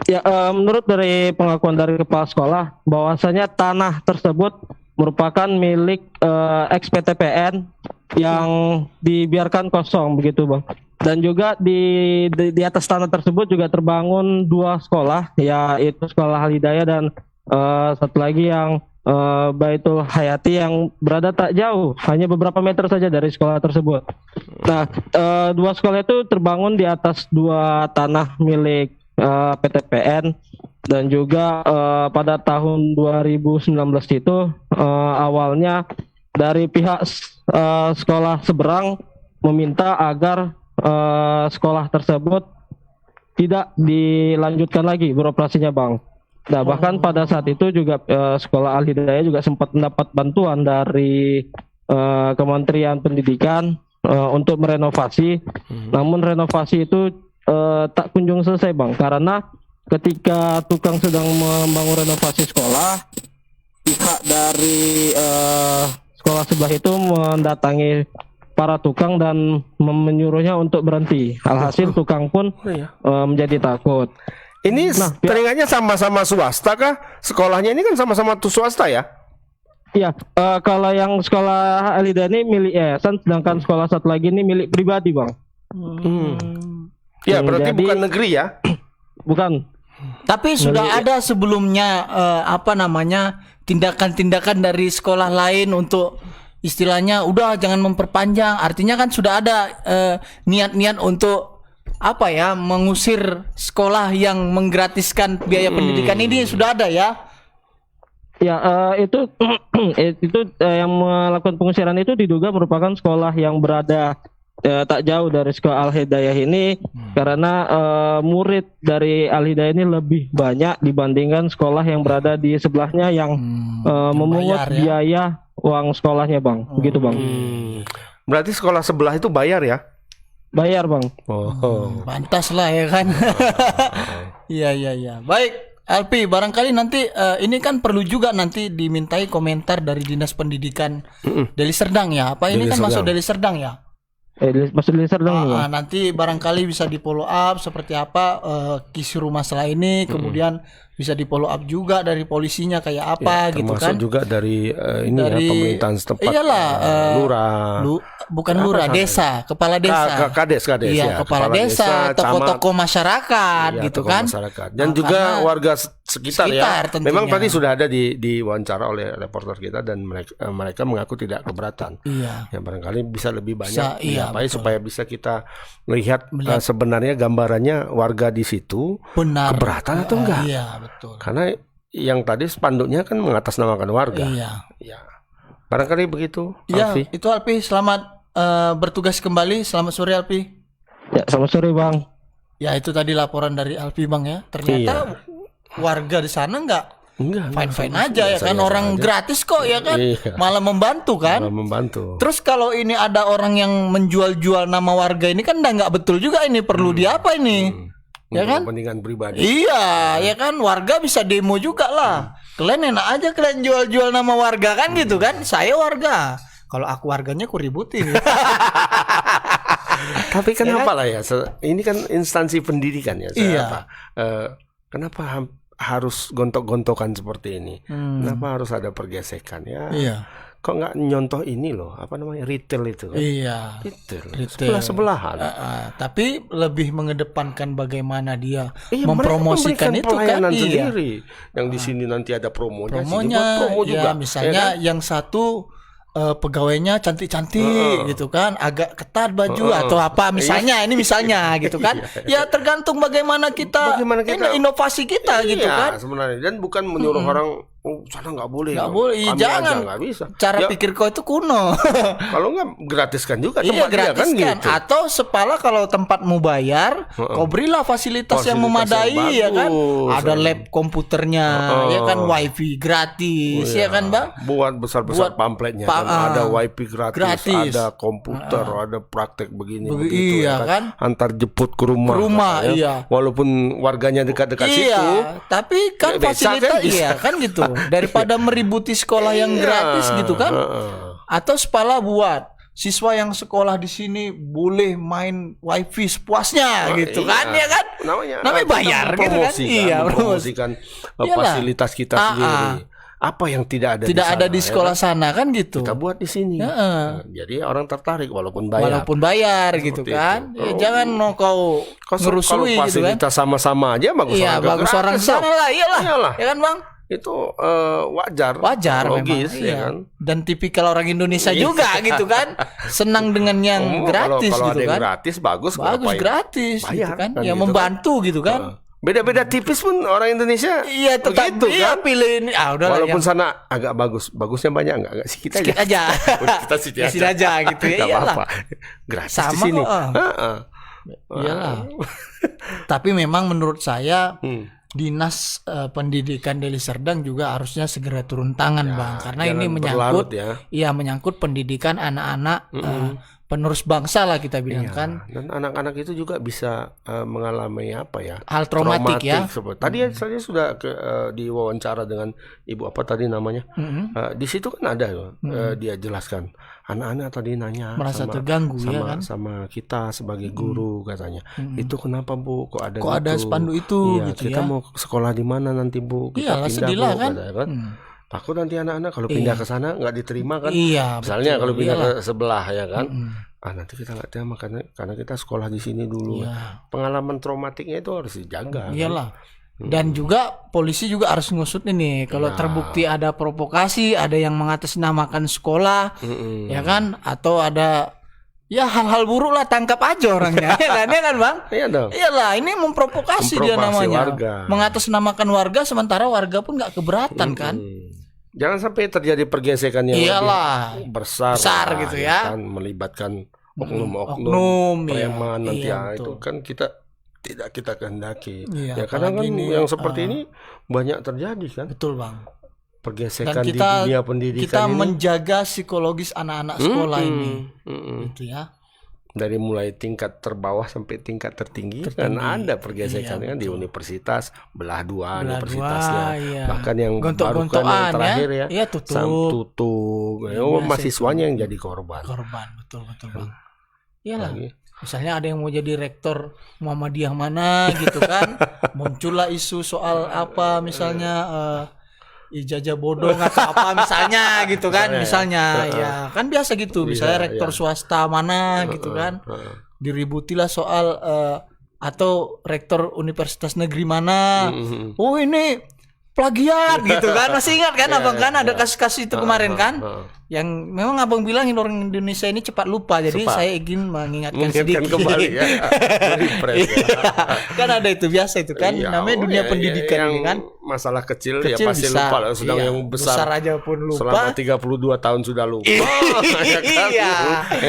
Ya, menurut dari pengakuan dari kepala sekolah, bahwasanya tanah tersebut merupakan milik ex-PTPN yang dibiarkan kosong, begitu, Bang. Dan juga di atas tanah tersebut juga terbangun 2 sekolah, yaitu Sekolah Al Hidayah dan satu lagi yang Baitul Hayati yang berada tak jauh, hanya beberapa meter saja dari sekolah tersebut. Nah, 2 sekolah itu terbangun di atas 2 tanah milik PTPN, dan juga pada tahun 2019 itu awalnya dari pihak sekolah seberang meminta agar sekolah tersebut tidak dilanjutkan lagi beroperasinya, Bang. Nah, bahkan pada saat itu juga Sekolah Al Hidayah juga sempat mendapat bantuan dari Kementerian Pendidikan untuk merenovasi. Namun renovasi itu tak kunjung selesai, Bang, karena ketika tukang sedang membangun renovasi sekolah, pihak dari sekolah sebelah itu mendatangi para tukang dan menyuruhnya untuk berhenti. Alhasil tukang pun menjadi takut. Ini teringatnya sama-sama swasta kah? Sekolahnya ini kan sama-sama swasta ya? Iya, kalau yang sekolah Al Hidayah ini milik yayasan, sedangkan sekolah satu lagi ini milik pribadi, Bang. Ya, berarti bukan negeri ya? Bukan. Tapi sudah ada sebelumnya tindakan-tindakan dari sekolah lain untuk istilahnya udah jangan memperpanjang. Artinya kan sudah ada niat-niat untuk mengusir sekolah yang menggratiskan biaya pendidikan ini sudah ada ya? Ya, itu yang melakukan pengusiran itu diduga merupakan sekolah yang berada tak jauh dari Sekolah Al Hidayah ini, karena murid dari Al Hidayah ini lebih banyak dibandingkan sekolah yang berada di sebelahnya yang memungut biaya uang sekolahnya, Bang. Begitu, Bang. Berarti sekolah sebelah itu bayar ya? Bayar, Bang. Pantas lah ya kan. Iya. Baik, Alpi, barangkali nanti ini kan perlu juga nanti dimintai komentar dari Dinas Pendidikan Deli Serdang ya. Apa ini Deli kan Serdang. masuk Deli Serdang ya? Masuk Deli Serdang ya. Nanti barangkali bisa di follow up seperti apa kisru masalah ini, kemudian bisa di follow up juga dari polisinya kayak apa gitu termasuk kan. juga dari ini Dari- ya pemerintahan setempat. Iyalah, lurah. Bukan Apa lurah, sampai? desa, kepala desa. Kades Iya, ya. kepala desa, tokoh-tokoh masyarakat Iya, gitu tokoh kan. masyarakat. Dan Nah, juga karena warga sekitar ya. tentunya. Memang tadi sudah ada di wawancara oleh reporter kita dan mereka mengaku tidak keberatan. Iya. Ya barangkali bisa lebih Bisa, banyak iya, diapai betul. supaya bisa kita melihat sebenarnya gambarannya warga di situ Benar. keberatan atau enggak. Iya, betul. Karena yang tadi spanduknya kan mengatasnamakan warga. Iya. Ya. Barangkali begitu, Iya, Alfi. itu Alpi, selamat bertugas kembali. Selamat sore Alpi. Ya, selamat sore Bang. Ya, itu tadi laporan dari Alpi Bang ya. Ternyata warga di sana enggak fine-fine aja ya kan, biasa-biasa orang aja. gratis kok ya kan, Iya. malah membantu kan. Malah membantu. Terus kalau ini ada orang yang menjual-jual nama warga ini kan udah nggak betul juga, ini perlu diapa ini. Ya kan? Kepentingan pribadi. Iya, ya kan, warga bisa demo juga lah. Kalian enak aja kalian jual-jual nama warga kan gitu kan. Saya warga. Kalau aku warganya aku ributin. Tapi kenapa lah ya? Ini kan instansi pendidikan ya. Iya. Kenapa harus gontok-gontokan seperti ini? Kenapa harus ada pergesekan ya? Iya. Kok nggak nyontoh ini loh? Apa namanya, retail itu? Kan? Iya. Retail. Sebelah-sebelahan. Tapi lebih mengedepankan bagaimana dia Iya, mempromosikan mereka itu kan. pelayanan Iya. sendiri. Yang di sini nanti ada promonya. Promonya, sini buat promo ya, juga. misalnya Ya kan? yang satu pegawainya cantik-cantik gitu kan, agak ketat baju atau apa misalnya, ini misalnya gitu kan. Ya tergantung bagaimana kita ini inovasi kita gitu Iya, kan. sebenarnya, dan bukan menyuruh orang sana nggak boleh. Nggak boleh, iya, Kami jangan. aja nggak bisa. Cara Ya, pikir kau itu kuno. kalau nggak gratiskan juga Iya, tempat dia kan gratiskan. gitu. Atau sepala kalau tempatmu bayar, kau berilah fasilitas yang memadai ya kan. Ada lab komputernya, ya kan, wifi gratis, ya kan Bang. Buat besar-besar pamfletnya kan. Ada wifi gratis, ada komputer, ada praktek begini begitu iya ya kan. Antar jemput ke rumah. Katanya. Iya. Walaupun warganya dekat-dekat Iya, situ. tapi kan ya, fasilitas kan bisa. iya kan gitu. Daripada meributi sekolah yang gratis gitu kan. Atau sepala buat siswa yang sekolah di sini boleh main wifi sepuasnya gitu kan, ya kan? Namanya bayar gitu kan. Iya, mempromosikan fasilitas kita sendiri. Apa yang tidak ada tidak ada di sekolah sana kan gitu. Kita buat di sini. Jadi orang tertarik walaupun bayar. Gitu kan. Ya, jangan mau kau ngerusui kalau gitu kan. fasilitas sama-sama aja bagus. Iya, bagus orang sana lah, iyalah. Ya kan Bang? Itu wajar logis memang, ya iya. kan. Dan tipikal orang Indonesia juga gitu kan, senang dengan yang gratis kalau gitu ada yang kan. gratis bagus Gratis gitu bayar, kan, kan ya gitu membantu gitu kan. Beda-beda tipis pun orang Indonesia Iya, tetap begitu, iya, kan? pilih ini. Udahlah, Walaupun yang sana agak bagusnya banyak enggak sedikit aja. Kita Sini aja gitu ya. Nggak Iyalah. apa-apa. Gratis Sama di sini. kok. Iyalah. Tapi memang menurut saya Dinas Pendidikan Deli Serdang juga harusnya segera turun tangan, Bang, karena ini menyangkut menyangkut pendidikan anak-anak penerus bangsa lah kita bilang kan. Dan anak-anak itu juga bisa mengalami hal traumatik ya. Tadi saya sudah diwawancara dengan ibu apa tadi namanya. Di situ kan ada dia jelaskan. Anak-anak tadi nanya merasa terganggu ya kan. Sama kita sebagai guru katanya. Itu kenapa Bu? Kok ada spanduk itu iya, gitu kita ya. mau sekolah di mana nanti Bu? Kita pindah sedih Bu lah kan. katanya, kan. Takut nanti anak-anak kalau pindah ke sana nggak diterima kan. Iya, misalnya betul. kalau pindah ke sebelah ya kan. Nanti kita nggak terima karena kita sekolah di sini dulu. Pengalaman traumatiknya itu harus dijaga. Iyalah. Dan juga polisi juga harus ngusut ini. Kalau terbukti ada provokasi, ada yang mengatasnamakan sekolah, ya kan? Atau ada ya hal-hal buruk lah, tangkap aja orangnya. Ya kan Bang? Iya dong. Iyalah, ini memprovokasi dia namanya. Warga. Mengatasnamakan warga, sementara warga pun nggak keberatan kan? Jangan sampai terjadi pergesekan yang lebih besar gitu ya. Kan, melibatkan oknum preman nanti itu kan tidak kita kehendaki. Ya karena kan yang seperti ini banyak terjadi kan. Betul Bang. Pergesekan Dan di dunia pendidikan kita ini. menjaga psikologis anak-anak sekolah ini, gitu ya. dari mulai tingkat terbawah sampai tingkat tertinggi. Kan ada pergesekan kan di universitas belah dua universitasnya. Bahkan yang baru kan yang terakhir ya, tutup. Mahasiswanya yang jadi korban. Betul Bang. Iyalah. Misalnya ada yang mau jadi rektor Muhammadiyah mana gitu kan. Muncullah isu soal apa misalnya ijazah bodong atau apa misalnya gitu kan, misalnya ya kan biasa gitu, misalnya rektor swasta mana gitu kan, diributilah soal atau rektor universitas negeri mana, oh ini plagiat gitu kan, masih ingat kan abang kan ada kasus-kasus itu kemarin kan, yang memang abang bilangin orang Indonesia ini cepat lupa, jadi saya ingin mengingatkan sedikit kembali ya. Kan ada itu biasa itu kan, namanya dunia pendidikan ini kan, masalah kecil ya pasti bisa lupa lah, sedang yang besar aja pun lupa, selama 32 tahun sudah lupa. Ya kan?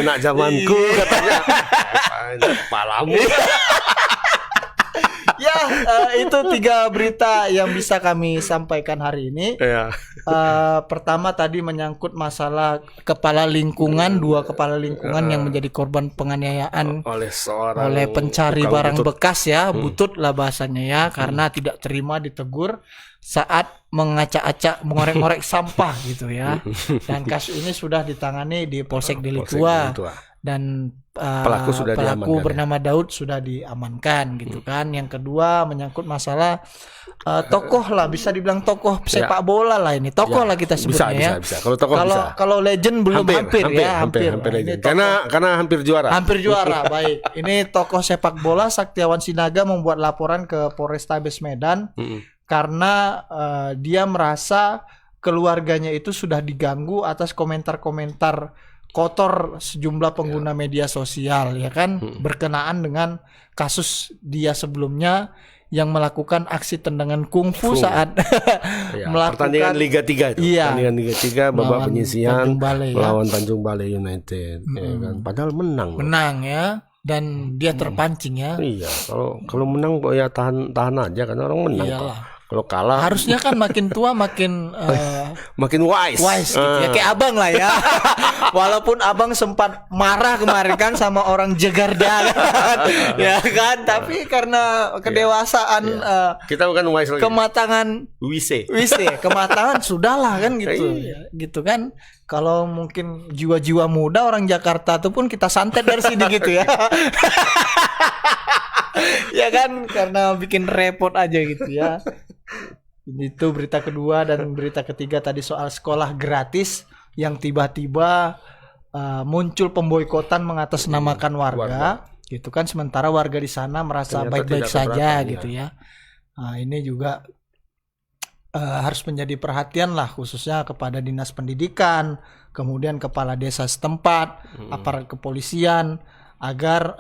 Enak zamanku katanya. Palamu. Ya, itu 3 berita yang bisa kami sampaikan hari ini. Pertama tadi menyangkut masalah kepala lingkungan, 2 kepala lingkungan yang menjadi korban penganiayaan oleh pencari barang bekas ya, butut lah bahasanya ya, karena tidak terima ditegur saat mengacak-acak, mengorek-ngorek sampah gitu ya. Dan kasus ini sudah ditangani di Polsek Deli Tua. Dan pelaku bernama Daud sudah diamankan gitu kan. Yang kedua menyangkut masalah tokoh lah, bisa dibilang tokoh sepak bola lah ini, tokoh lah kita sebutnya bisa. Kalau tokoh bisa. Kalau legend belum hampir legend. Karena hampir juara. Baik, ini tokoh sepak bola Saktiawan Sinaga membuat laporan ke Polrestabes Medan karena dia merasa keluarganya itu sudah diganggu atas komentar-komentar kotor sejumlah pengguna media sosial ya kan, berkenaan dengan kasus dia sebelumnya yang melakukan aksi tendangan kungfu saat melakukan pertandingan Liga 3 itu. Pertandingan Liga 3 babak penyisian melawan Tanjung Balai United ya kan. Padahal menang ya, dan dia terpancing ya. Iya, kalau menang kok ya tahan aja kan, orang menang. Iyalah. Kalau kalah harusnya kan makin tua makin makin wise gitu ya, kayak abang lah ya. Walaupun abang sempat marah kemarin kan sama orang Jakarta kan, ya kan, tapi karena kedewasaan kita bukan wise lagi, kematangan wise kematangan sudahlah kan gitu. Gitu kan. Kalau mungkin jiwa-jiwa muda orang Jakarta itu pun kita santet dari sini gitu ya. Ya kan, karena bikin repot aja gitu ya. Itu berita kedua. Dan berita ketiga tadi soal sekolah gratis yang tiba-tiba muncul pemboikotan mengatasnamakan warga gitu kan, sementara warga di sana merasa baik-baik saja gitu ya. Nah, ini juga harus menjadi perhatian lah, khususnya kepada dinas pendidikan, kemudian kepala desa setempat, aparat kepolisian, agar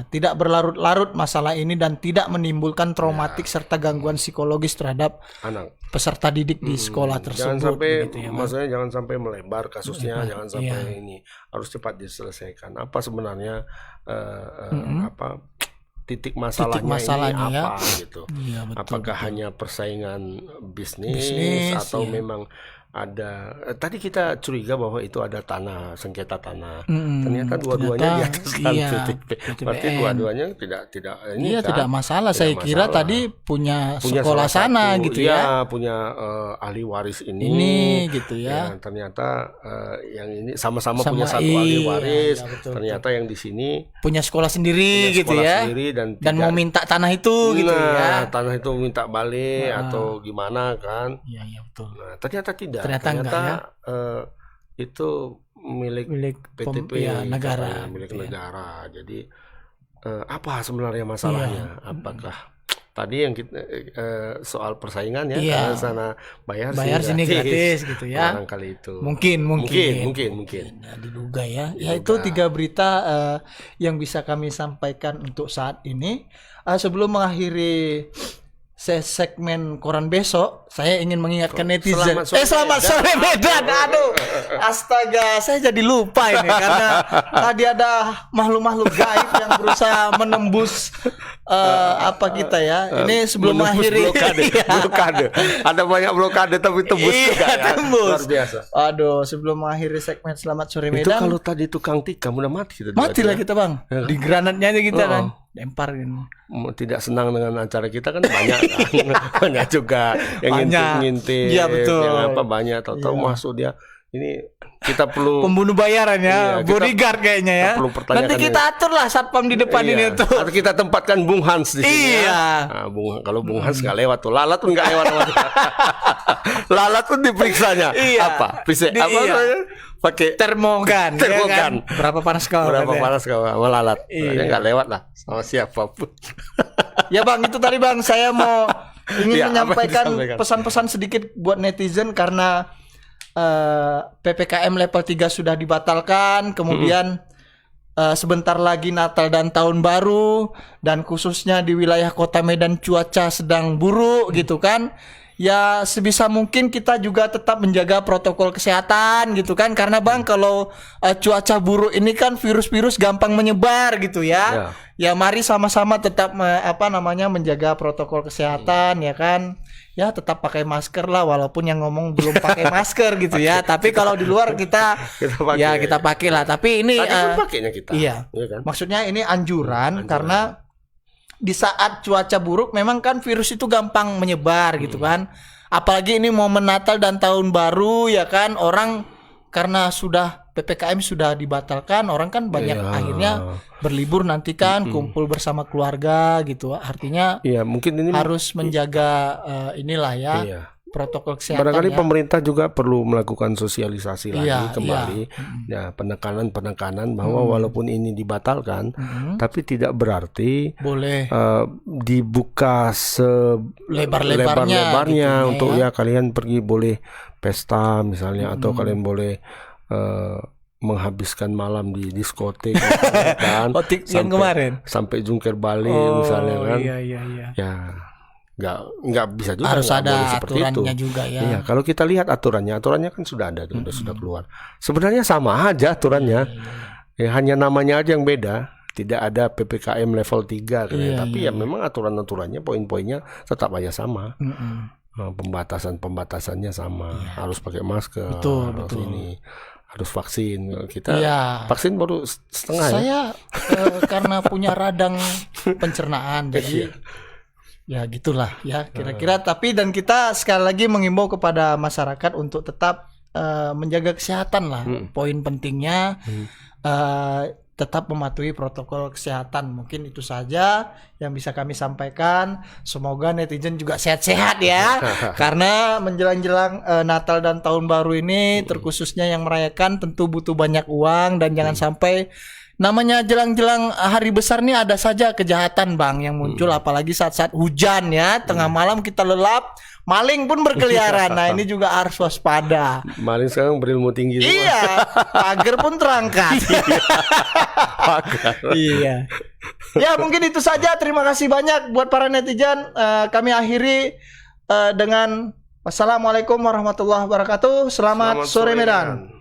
tidak berlarut-larut masalah ini dan tidak menimbulkan traumatik serta gangguan psikologis terhadap anak peserta didik di sekolah tersebut. Jangan sampai, maksudnya jangan sampai melebar kasusnya, jangan sampai ini, harus cepat diselesaikan. Apa sebenarnya titik masalahnya ini apa gitu? Ya, betul, apakah hanya persaingan bisnis atau memang ada, tadi kita curiga bahwa itu ada sengketa tanah. Ternyata dua-duanya di atas PTP. Berarti dua-duanya tidak ini kan, tidak masalah. Saya kira tadi punya sekolah sana gitu ya. Punya ahli waris ini gitu ya. Ternyata yang ini sama-sama punya satu ahli waris. Ternyata yang di sini punya sekolah sendiri gitu ya. Dan mau minta tanah itu gitu ya. Tanah itu minta balik atau gimana kan? Iya betul. Nah, ternyata tidak. Ternyata itu milik PTP negara, milik negara. Jadi apa sebenarnya masalahnya? Apakah tadi yang kita soal persaingan ya, karena sana bayar sini gratis gitu ya. Barangkali itu. Mungkin. Nah, diduga ya. Ya itu 3 berita yang bisa kami sampaikan untuk saat ini. Sebelum mengakhiri segmen koran besok, saya ingin mengingatkan netizen. Selamat sore Medan. Aduh, astaga, saya jadi lupa ini karena tadi ada makhluk-makhluk gaib yang berusaha menembus kita ya. Ini sebelum mengakhiri blokade. Ada banyak blokade tapi tembus juga ya. Tembus. Luar biasa. Aduh, sebelum mengakhiri segmen Selamat Sore Medan. Itu kalau tadi tukang tikam udah mati kita. Matilah kita, Bang. Di granatnya aja kita kan. Lempar gitu. Tidak senang dengan acara kita kan banyak kan. Banyak juga yang ngintip-ngintip. Iya, betul. Yang apa banyak tahu-tahu masuk dia. Ini kita perlu pembunuh bayaran ya, bodyguard kayaknya ya. Nanti kita atur lah satpam di depan ini tuh. Atau kita tempatkan Bung Hans di sini. Iya. Nah, kalau Bung Hans nggak lewat tuh, Lalat pun nggak lewat. Lalat pun diperiksanya. Apa? Pakai termogan. Ya kan? Berapa panas kau? Sama Lalat. Dia nggak lewat lah sama siapapun. Ya Bang, itu tadi Bang, saya mau ingin menyampaikan pesan-pesan sedikit buat netizen karena PPKM level 3 sudah dibatalkan, kemudian sebentar lagi Natal dan Tahun Baru, dan khususnya di wilayah Kota Medan cuaca sedang buruk gitu kan. Ya sebisa mungkin kita juga tetap menjaga protokol kesehatan gitu kan, karena Bang kalau cuaca buruk ini kan virus-virus gampang menyebar gitu ya. Ya mari sama-sama tetap menjaga protokol kesehatan ya kan. Ya tetap pakai masker lah, walaupun yang ngomong belum pakai masker gitu ya. Tapi kalau di luar kita pakai lah. Tapi ini pakainya kita. Iya. Kan? Maksudnya ini anjuran karena di saat cuaca buruk memang kan virus itu gampang menyebar gitu kan. Apalagi ini momen Natal dan Tahun Baru ya kan, orang karena sudah PPKM sudah dibatalkan, orang kan banyak akhirnya berlibur nanti kan, kumpul bersama keluarga gitu. Artinya mungkin ini harus menjaga protokol kesehatan. Barangkali pemerintah juga perlu melakukan sosialisasi lagi kembali. Ya, penekanan bahwa walaupun ini dibatalkan, tapi tidak berarti boleh dibuka selebar-lebarnya gitu, untuk kalian pergi boleh pesta misalnya, atau kalian boleh menghabiskan malam di diskotek kan, yang kemarin sampai jungkir balik misalnya kan. Ya nggak bisa juga, harus ada seperti aturannya itu juga ya. Iya, kalau kita lihat aturannya kan sudah ada tuh, sudah keluar. Sebenarnya sama aja aturannya. Ya, hanya namanya aja yang beda. Tidak ada PPKM level 3 tapi memang aturan-aturannya, poin-poinnya tetap aja sama. Pembatasannya sama. Harus pakai masker. Betul. Ini harus vaksin. Kita vaksin baru setengah. Saya karena punya radang pencernaan, jadi ya gitulah ya kira-kira. Tapi dan kita sekali lagi mengimbau kepada masyarakat untuk tetap menjaga kesehatan lah. Poin pentingnya tetap mematuhi protokol kesehatan. Mungkin itu saja yang bisa kami sampaikan. Semoga netizen juga sehat-sehat ya. Karena menjelang-jelang Natal dan Tahun Baru ini, terkhususnya yang merayakan tentu butuh banyak uang, dan jangan sampai namanya jelang-jelang hari besar nih ada saja kejahatan Bang yang muncul, apalagi saat-saat hujan ya, tengah malam kita lelap, maling pun berkeliaran. Nah ini juga harus waspada. Maling sekarang berilmu tinggi semua. Iya, pagar pun terangkat. Iya. Ya mungkin itu saja. Terima kasih banyak buat para netizen. Kami akhiri dengan wassalamualaikum warahmatullahi wabarakatuh. Selamat sore Medan.